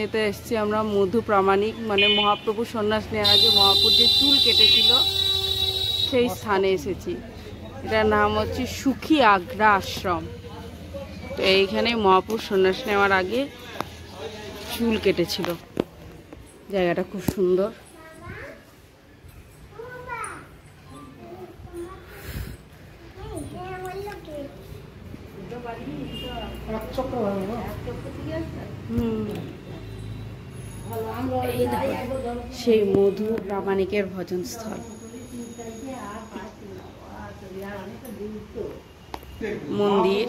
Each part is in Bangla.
এতে এসছি আমরা মধু প্রামাণিক, মানে মহাপ্রভু সন্ন্যাস নেওয়ার আগে মহাপ্রভু যে চুল কেটেছিল সেই স্থানে এসেছি। এটার নাম হচ্ছে সুখী আগ্রা আশ্রম। তো এইখানে মহাপ্রভু সন্ন্যাস নেওয়ার আগে চুল কেটেছিল। জায়গাটা খুব সুন্দর। সেই মধু প্রামাণিকের ভজন স্থল। মন্দির,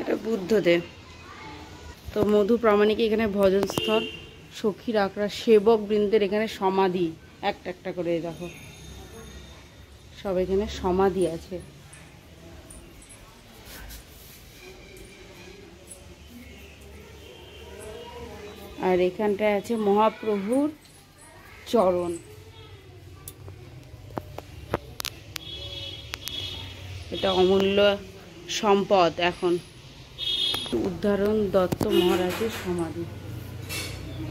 এটা বুদ্ধদেব। তো মধু প্রামাণিক এখানে ভজন স্থল। সখীর আখড়া সেবক বৃন্দের এখানে সমাধি, একটা একটা করে দেখো সব এখানে সমাধি আছে। আর এখানটায় আছে মহাপ্রভুর চরণ। এটা অমূল্য সম্পদ। এখন উদ্ধারণ দত্ত মহারাজের সমাধি।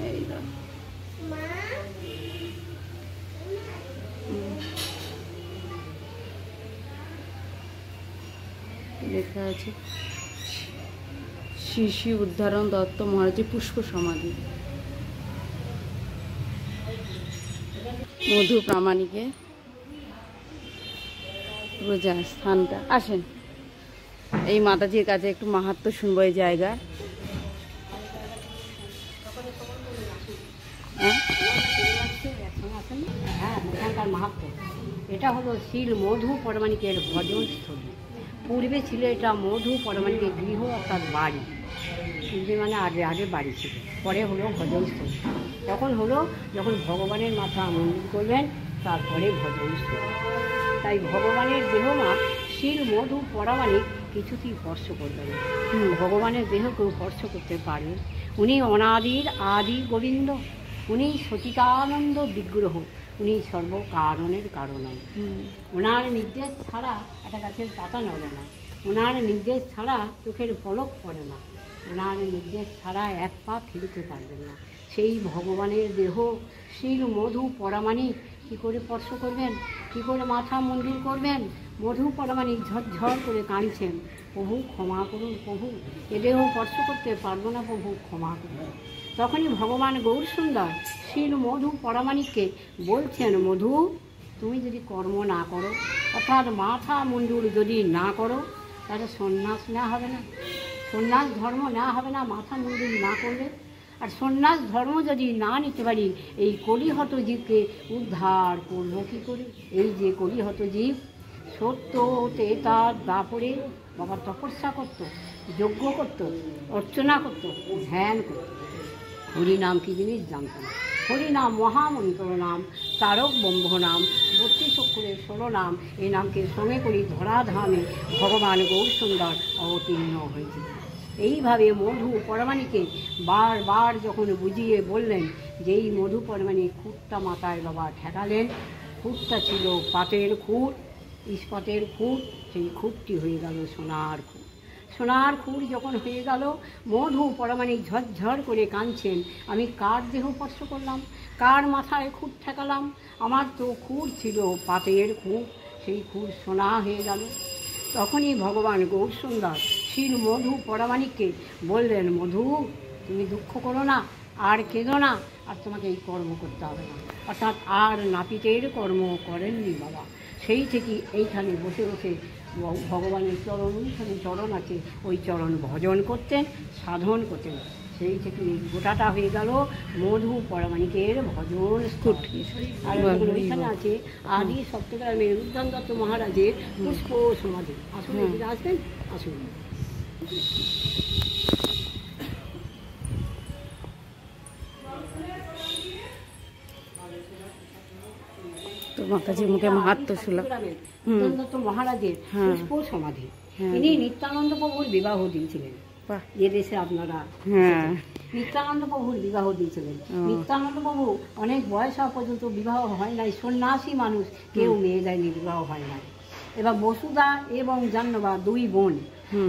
এই লেখা আছে শ্রী শ্রী উদ্ধারণ দত্ত মহারাজের পুষ্প সমাধি। মধু প্রামাণিকে রোজা স্থানটা। আসেন এই মাতাজির কাছে একটু মাহাত্ম্য শুনবো এই জায়গা। এখানকার মাহাত্ম্য এটা হলো শিল মধু পরমাণিকের ভজন স্থলী। পূর্বে ছিল এটা মধু পরমাণিকের গৃহ অর্থাৎ বাড়ি। পূর্বে মানে আগে বাড়ি ছিল, পরে হলো ভজনস্থলী। তখন হলো যখন ভগবানের মাথা মন্দির করবেন তারপরে ভজনস্থলী। তাই ভগবানের দেহমা শিল মধু পরমাণিক কিছুতেই স্পর্শ করবেন। ভগবানের দেহ কেউ স্পর্শ করতে পারে। উনি অনাদির আদি গোবিন্দ, উনি সচিতানন্দ বিগ্রহ, উনি সর্বকারণের কারণ। ওনার নির্দেশ ছাড়া একটা গাছের পাতা নড়ে না, ওনার নির্দেশ ছাড়া চোখের পলক পড়ে না, ওনার নির্দেশ ছাড়া এক পা ফেলতে পারবেন না। সেই ভগবানের দেহ শিল মধু পরমাণিক কী করে স্পর্শ করবেন, কী করে মাথা মন্দির করবেন? মধু পরমাণিক ঝরঝর করে কাঁদছেন, প্রভু ক্ষমা করুন, প্রভু এ দেহ স্পর্শ করতে পারবো না, প্রভু ক্ষমা করুন। তখনই ভগবান গৌরসুন্দর শিল মধু পরমাণিককে বলছেন, মধু তুমি যদি কর্ম না করো, অর্থাৎ মাথা মুন্ডুল যদি না করো, তাহলে সন্ন্যাস নেওয়া হবে না, সন্ন্যাস ধর্ম নেওয়া হবে না মাথা মুন্ডুল না করলে। আর সন্ন্যাস ধর্ম যদি না নিতে পারি, এই কলিহত জীবকে উদ্ধার করবো কী করে? এই যে কলিহত জীব সত্য তার দাপরে বাবা তপস্যা করতো, যজ্ঞ করতো, অর্চনা করতো, ধ্যান করতো, হরিনাম কী জিনিস জানতো না। হরিনাম মহামন্ত্র নাম, তারক ব্রহ্ম নাম, 32 অক্ষরে 16 নাম। এই নামকে সঙ্গে করি ধরাধামে ভগবান গৌরসুন্দর অবতীর্ণ হয়েছে। এইভাবে মধু পরমাণিকে বারবার যখন বুঝিয়ে বললেন যে এই মধু পরমাণিক খুঁটটা মাথায় বাবা ঠেকালেন। খুঁটটা ছিল পাতের খুঁট, ইস্পাতের খুঁট, সেই খুঁটটি হয়ে গেল সোনার খুঁট। সোনার খুঁট যখন হয়ে গেল, মধু পরমাণিক ঝরঝর করে কাঁদছেন, আমি কার দেহ স্পর্শ করলাম, কার মাথায় খুঁট ঠেকালাম? আমার তো খুঁট ছিল পাতের খুঁট, সেই খুঁট সোনা হয়ে গেল। তখনই ভগবান গৌরসুন্দর শিল মধু পরমাণিককে বললেন, মধু তুমি দুঃখ করো না, আর কেঁদো না, আর তোমাকে এই কর্ম করতে হবে না। অর্থাৎ আর নাপিতের কর্ম করেননি বাবা। সেই থেকে এইখানে বসে বসে ভগবানের চরণ, ওইখানে চরণ আছে, ওই চরণ ভজন করতেন, সাধন করতেন। সেই থেকে গোটাটা হয়ে গেল মধু পরমাণিকের ভজন স্থূট। আর ওইখানে আছে আদি সপ্তগ্রামের উদ্ধারণ দত্ত মহারাজের পুষ্প সমাধি। আসুন এদিকে আসবেন, আসুন। তো মাতাজির মুখে মাহাত্ম্য শুনলাম। উদ্ধারণ দত্ত মহারাজের পুষ্প সমাধি। ইনি নিত্যানন্দ প্রভুর বিবাহ দিয়েছিলেন। যে দেশে আপনারা নিত্যানন্দ প্রভুর বিবাহ দিয়েছিলেন। নিত্যানন্দ প্রভু অনেক বয়স হওয়া পর্যন্ত বিবাহ হয় নাই, সন্ন্যাসী মানুষ, কেউ মেয়ে যায়নি, বিবাহ হয় নাই। এবার বসুধা এবং জাহ্নবী 2 বোন,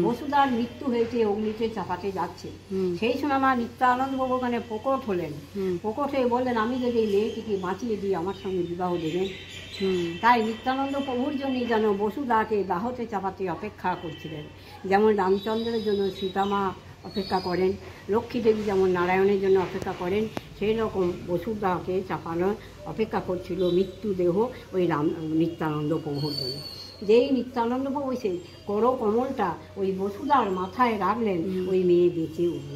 বসুদার মৃত্যু হয়েছে, অগ্নিতে চাপাতে যাচ্ছে। সেই সময় মা নিত্যানন্দ বাবু ওখানে প্রকট হলেন। প্রকট হয়ে বললেন, আমি যদি এই মেয়েটিকে বাঁচিয়ে দিই আমার সঙ্গে বিবাহ দেবেন। তাই নিত্যানন্দ প্রভুর জন্যই যেন বসুদাকে দাহতে চাপাতে অপেক্ষা করছিলেন। যেমন রামচন্দ্রের জন্য সীতামা অপেক্ষা করেন, লক্ষ্মী দেবী যেমন নারায়ণের জন্য অপেক্ষা করেন, সেই রকম বসুদাকে চাপানোর অপেক্ষা করছিল মৃত্যুদেহ ওই নিত্যানন্দ প্রভুর জন্য। যেই নিত্যানন্দ প্রভু সেই করকমলটা ওই বসুদার মাথায় রাখলেন, ওই মেয়ে বেঁচে উঠল,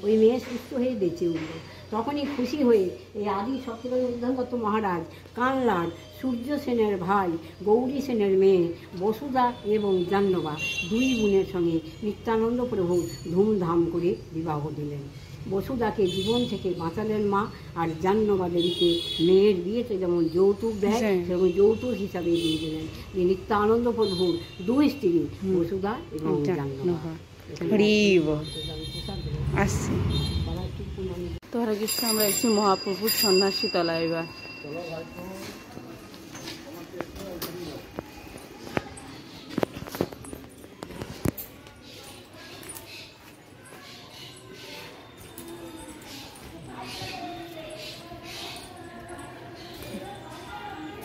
ওই মেয়ে সুস্থ হয়ে বেঁচে উঠল। তখনই খুশি হয়ে এই আদি সত্যবাদী উদ্ধবদত্ত মহারাজ কানলার সূর্য সেনের ভাই গৌরী সেনের মেয়ে বসুদা এবং জাহ্নবা দুই বোনের সঙ্গে নিত্যানন্দ প্রভু ধুমধাম করে বিবাহ দিলেন। বসুদাকে জীবন থেকে বাঁচালেন মা, আর জাহ্নবা দেবীকে মেয়ের বিয়েতে যেমন যৌতুক দেয় সেরকম যৌতুক হিসাবে দিয়ে দিলেন। যে নিত্যানন্দ প্রভুর দুই স্ত্রী বসুদা এবং জাহ্নবা। আসছি তো হরে কৃষ্ণ। আমরা এসেছি মহাপ্রভুর সন্ন্যাসী তলা। এবার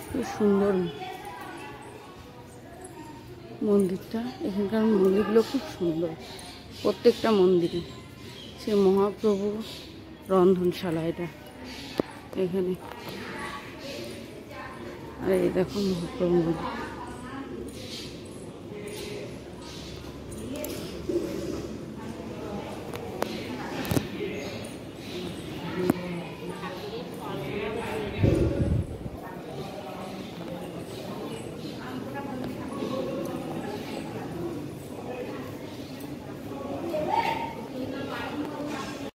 খুব সুন্দর মন্দিরটা, এখানকার মন্দিরগুলো খুব সুন্দর, প্রত্যেকটা মন্দিরই। সে মহাপ্রভু রন্ধনশালা এটা এখানে। আর এই দেখো মহাপ্রভু মন্দির।